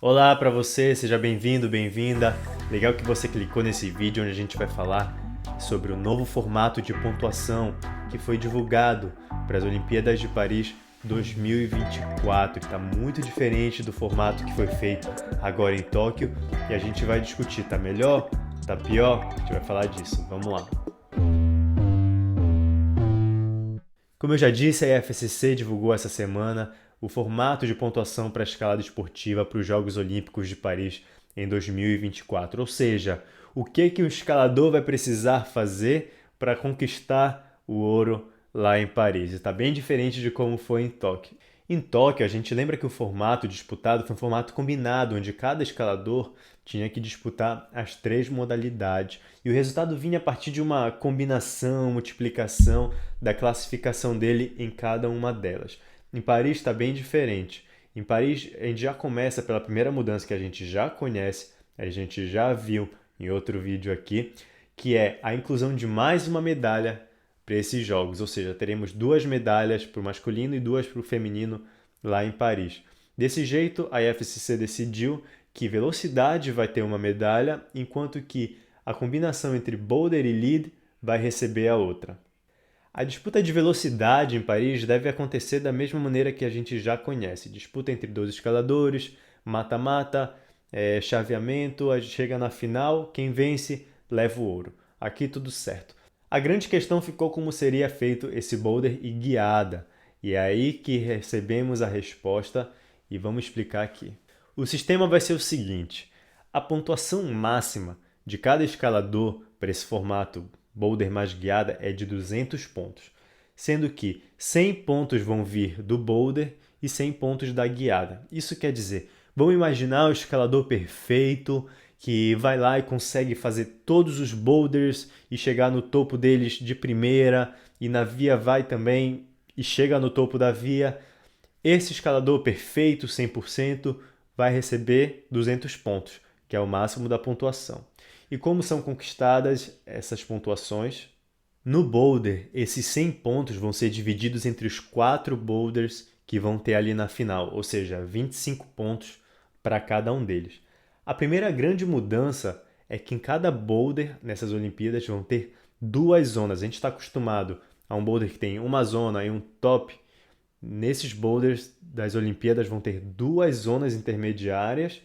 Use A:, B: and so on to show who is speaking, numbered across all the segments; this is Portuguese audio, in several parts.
A: Olá para você, seja bem-vindo, bem-vinda. Legal que você clicou nesse vídeo onde a gente vai falar sobre o novo formato de pontuação que foi divulgado para as Olimpíadas de Paris 2024. Está muito diferente do formato que foi feito agora em Tóquio e a gente vai discutir, tá melhor, tá pior? A gente vai falar disso. Vamos lá. Como eu já disse, a IFSC divulgou essa semana o formato de pontuação para a escalada esportiva para os Jogos Olímpicos de Paris em 2024. Ou seja, o que o escalador vai precisar fazer para conquistar o ouro lá em Paris. Está bem diferente de como foi em Tóquio. Em Tóquio, a gente lembra que o formato disputado foi um formato combinado, onde cada escalador tinha que disputar as 3 modalidades. E o resultado vinha a partir de uma combinação, multiplicação da classificação dele em cada uma delas. Em Paris está bem diferente. Em Paris, a gente já começa pela primeira mudança que a gente já conhece, a gente já viu em outro vídeo aqui, que é a inclusão de mais uma medalha para esses jogos, ou seja, teremos 2 medalhas para o masculino e 2 para o feminino lá em Paris. Desse jeito, a IFSC decidiu que velocidade vai ter uma medalha, enquanto que a combinação entre boulder e lead vai receber a outra. A disputa de velocidade em Paris deve acontecer da mesma maneira que a gente já conhece. Disputa entre 2 escaladores, mata-mata, chaveamento, a gente chega na final, quem vence leva o ouro. Aqui tudo certo. A grande questão ficou como seria feito esse boulder e guiada. E é aí que recebemos a resposta e vamos explicar aqui. O sistema vai ser o seguinte: a pontuação máxima de cada escalador para esse formato boulder mais guiada é de 200 pontos, sendo que 100 pontos vão vir do boulder e 100 pontos da guiada. Isso quer dizer, vamos imaginar o escalador perfeito que vai lá e consegue fazer todos os boulders e chegar no topo deles de primeira, e na via vai também e chega no topo da via. Esse escalador perfeito, 100%, vai receber 200 pontos, que é o máximo da pontuação. E como são conquistadas essas pontuações? No boulder, esses 100 pontos vão ser divididos entre os 4 boulders que vão ter ali na final, ou seja, 25 pontos para cada um deles. A primeira grande mudança é que em cada boulder nessas Olimpíadas vão ter 2 zonas. A gente está acostumado a um boulder que tem uma zona e um top. Nesses boulders das Olimpíadas vão ter 2 zonas intermediárias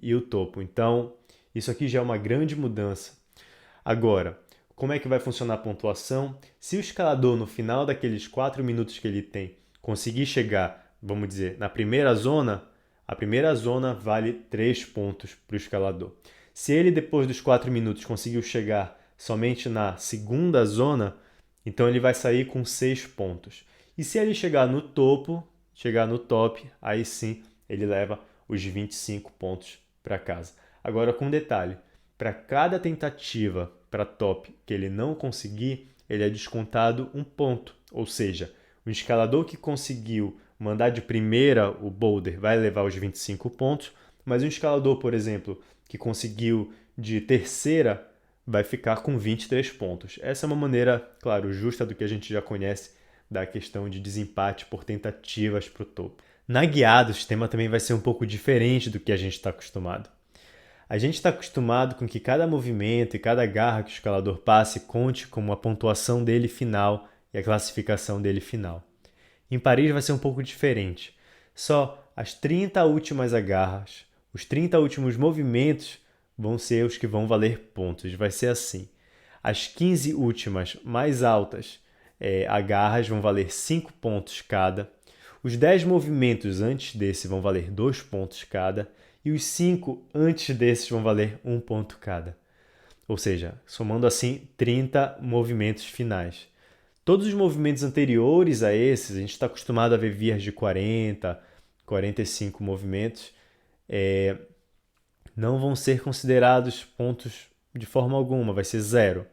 A: e o topo. Então, isso aqui já é uma grande mudança. Agora, como é que vai funcionar a pontuação? Se o escalador, no final daqueles 4 minutos que ele tem, conseguir chegar, vamos dizer, na primeira zona, a primeira zona vale 3 pontos para o escalador. Se ele, depois dos 4 minutos, conseguiu chegar somente na segunda zona, então ele vai sair com 6 pontos. E se ele chegar no topo, chegar no top, aí sim ele leva os 25 pontos para casa. Agora, com um detalhe, para cada tentativa para top que ele não conseguir, ele é descontado 1 ponto. Ou seja, o escalador que conseguiu mandar de primeira o boulder vai levar os 25 pontos, mas um escalador, por exemplo, que conseguiu de terceira vai ficar com 23 pontos. Essa é uma maneira, claro, justa do que a gente já conhece da questão de desempate por tentativas para o topo. Na guiada, o sistema também vai ser um pouco diferente do que a gente está acostumado. A gente está acostumado com que cada movimento e cada garra que o escalador passe conte como a pontuação dele final e a classificação dele final. Em Paris vai ser um pouco diferente. Só as 30 últimas agarras, os 30 últimos movimentos vão ser os que vão valer pontos. Vai ser assim. As 15 últimas mais altas agarras vão valer 5 pontos cada. Os 10 movimentos antes desse vão valer 2 pontos cada. E os 5 antes desses vão valer 1 ponto cada. Ou seja, somando assim 30 movimentos finais. Todos os movimentos anteriores a esses, a gente está acostumado a ver vias de 40, 45 movimentos, não vão ser considerados pontos de forma alguma, vai ser 0.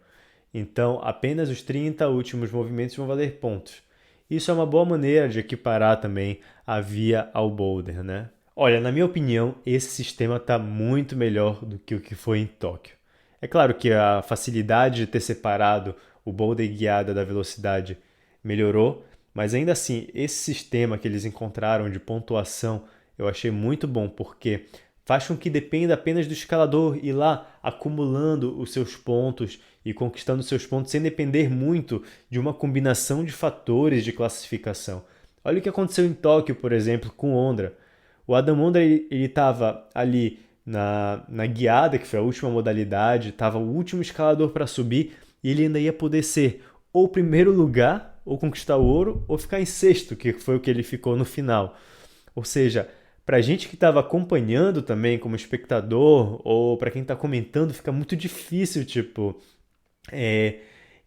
A: Então, apenas os 30 últimos movimentos vão valer pontos. Isso é uma boa maneira de equiparar também a via ao boulder, né? Olha, na minha opinião, esse sistema está muito melhor do que o que foi em Tóquio. É claro que a facilidade de ter separado o boulder guiada da velocidade melhorou, mas ainda assim, esse sistema que eles encontraram de pontuação eu achei muito bom, porque faz com que dependa apenas do escalador ir lá acumulando os seus pontos e conquistando seus pontos sem depender muito de uma combinação de fatores de classificação. Olha o que aconteceu em Tóquio, por exemplo, com Ondra. O Adam Ondra ele estava ali na guiada, que foi a última modalidade, estava o último escalador para subir e ele ainda ia poder ser ou primeiro lugar, ou conquistar o ouro, ou ficar em sexto, que foi o que ele ficou no final. Ou seja, para a gente que estava acompanhando também como espectador, ou para quem está comentando, fica muito difícil,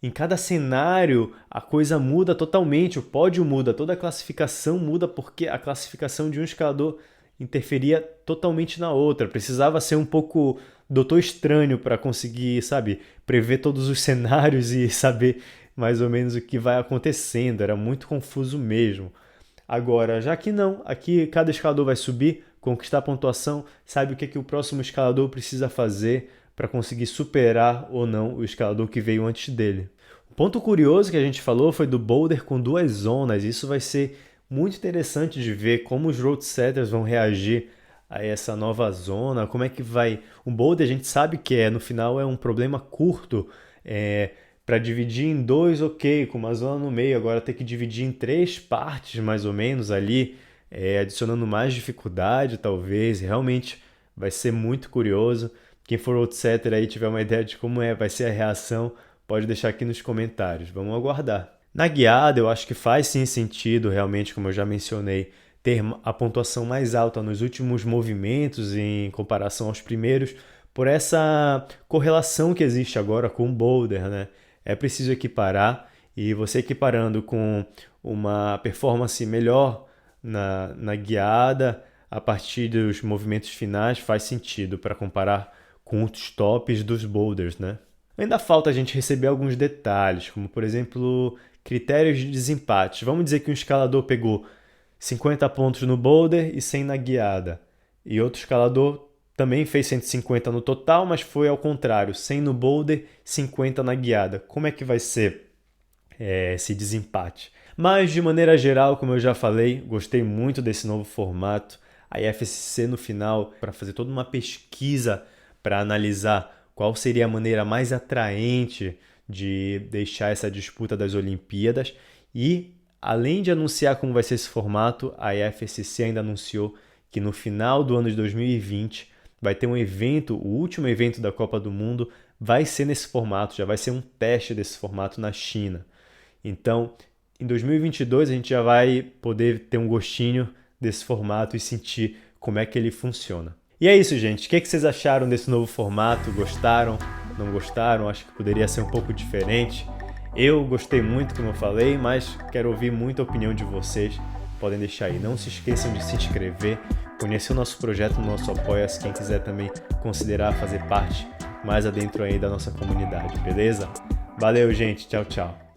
A: em cada cenário a coisa muda totalmente, o pódio muda, toda a classificação muda porque a classificação de um escalador interferia totalmente na outra. Precisava ser um pouco Doutor Estranho para conseguir, prever todos os cenários e saber mais ou menos o que vai acontecendo. Era muito confuso mesmo. Agora, já que não, aqui cada escalador vai subir, conquistar a pontuação, sabe o que o próximo escalador precisa fazer para conseguir superar ou não o escalador que veio antes dele. O ponto curioso que a gente falou foi do boulder com 2 zonas. Isso vai ser muito interessante de ver como os road setters vão reagir a essa nova zona, como é que vai... O boulder a gente sabe que no final é um problema curto, para dividir em 2, ok, com uma zona no meio, agora ter que dividir em 3 partes mais ou menos ali, adicionando mais dificuldade talvez, realmente vai ser muito curioso. Quem for road setter aí tiver uma ideia de como vai ser a reação, pode deixar aqui nos comentários, vamos aguardar. Na guiada, eu acho que faz sim sentido, realmente, como eu já mencionei, ter a pontuação mais alta nos últimos movimentos em comparação aos primeiros, por essa correlação que existe agora com o boulder, né? É preciso equiparar, e você equiparando com uma performance melhor na guiada, a partir dos movimentos finais, faz sentido para comparar com os tops dos boulders, né? Ainda falta a gente receber alguns detalhes, como por exemplo, critérios de desempate. Vamos dizer que um escalador pegou 50 pontos no boulder e 100 na guiada. E outro escalador também fez 150 no total, mas foi ao contrário, 100 no boulder, 50 na guiada. Como é que vai ser esse desempate? Mas, de maneira geral, como eu já falei, gostei muito desse novo formato. A IFSC no final, para fazer toda uma pesquisa para analisar qual seria a maneira mais atraente de deixar essa disputa das Olimpíadas. E, além de anunciar como vai ser esse formato, a IFSC ainda anunciou que no final do ano de 2020 vai ter um evento, o último evento da Copa do Mundo vai ser nesse formato, já vai ser um teste desse formato na China. Então, em 2022 a gente já vai poder ter um gostinho desse formato e sentir como é que ele funciona. E é isso, gente. O que vocês acharam desse novo formato? Gostaram? Não gostaram? Acho que poderia ser um pouco diferente. Eu gostei muito, como eu falei, mas quero ouvir muita opinião de vocês. Podem deixar aí. Não se esqueçam de se inscrever, conhecer o nosso projeto no nosso Apoia-se, quem quiser também considerar fazer parte mais adentro aí da nossa comunidade, beleza? Valeu, gente. Tchau, tchau.